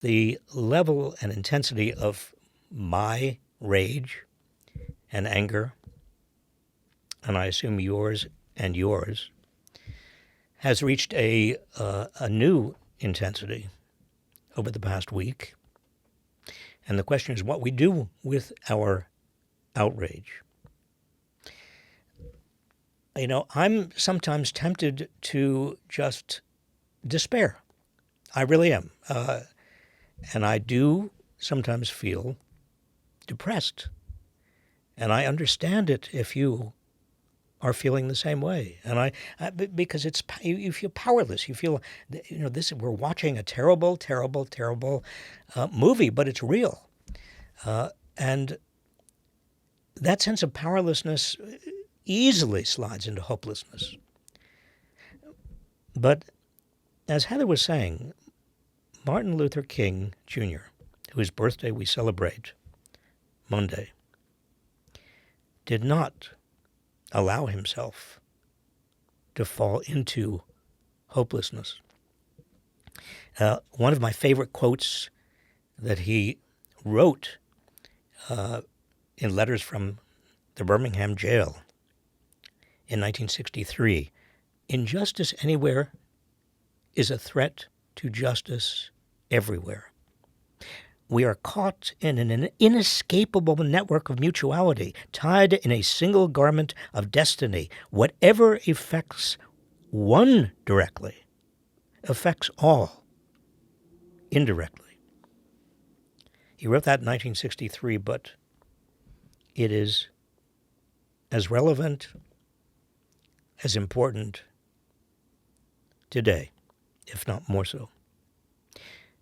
the level and intensity of my rage and anger, and I assume yours and yours, has reached a new intensity over the past week. And the question is what we do with our outrage. You know, I'm sometimes tempted to just despair. I really am. And I do sometimes feel depressed. And I understand it if you are feeling the same way. And because you feel powerless. You feel, we're watching a terrible, terrible, terrible movie, but it's real. And that sense of powerlessness easily slides into hopelessness. But as Heather was saying, Martin Luther King Jr., whose birthday we celebrate Monday, did not allow himself to fall into hopelessness. One of my favorite quotes that he wrote in letters from the Birmingham jail in 1963, "Injustice anywhere is a threat to justice everywhere. We are caught in an inescapable network of mutuality, tied in a single garment of destiny. Whatever affects one directly affects all indirectly." He wrote that in 1963, but it is as relevant, as important today, if not more so.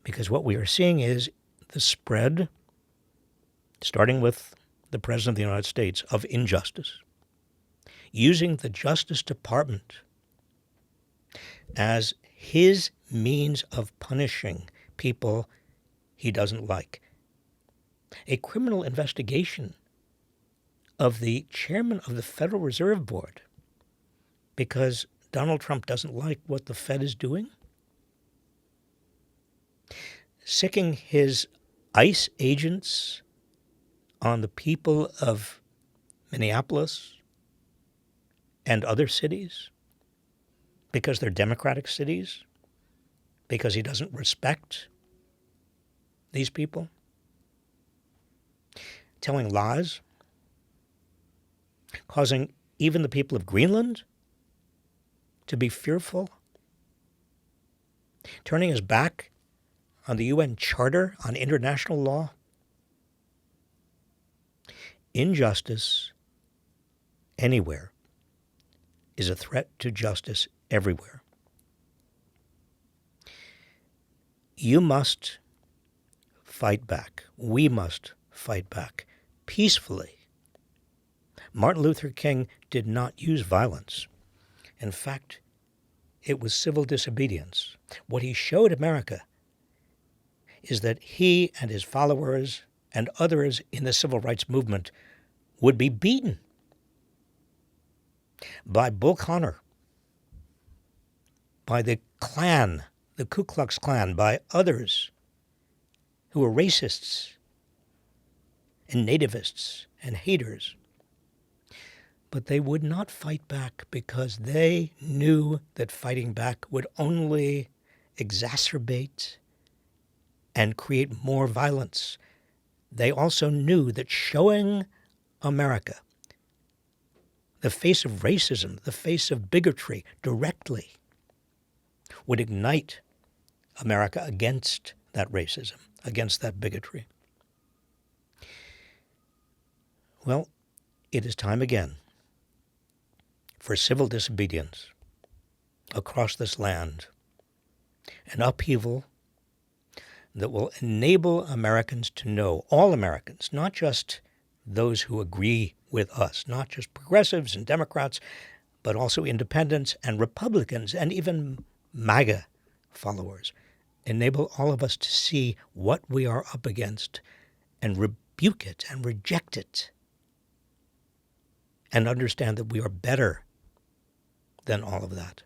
Because what we are seeing is the spread, starting with the President of the United States, of injustice, using the Justice Department as his means of punishing people he doesn't like. A criminal investigation of the chairman of the Federal Reserve Board because Donald Trump doesn't like what the Fed is doing. Sicking his ICE agents on the people of Minneapolis and other cities because they're Democratic cities, because he doesn't respect these people. Telling lies, causing even the people of Greenland to be fearful, turning his back on the UN Charter on international law. Injustice anywhere is a threat to justice everywhere. You must fight back. We must fight back peacefully. Martin Luther King did not use violence. In fact, it was civil disobedience. What he showed America is that he and his followers and others in the civil rights movement would be beaten by Bull Connor, by the Klan, the Ku Klux Klan, by others who were racists and nativists and haters. But they would not fight back because they knew that fighting back would only exacerbate and create more violence. They also knew that showing America the face of racism, the face of bigotry directly would ignite America against that racism, against that bigotry. Well, it is time again for civil disobedience across this land, an upheaval that will enable Americans to know, all Americans, not just those who agree with us, not just progressives and Democrats, but also independents and Republicans and even MAGA followers, enable all of us to see what we are up against and rebuke it and reject it and understand that we are better than all of that.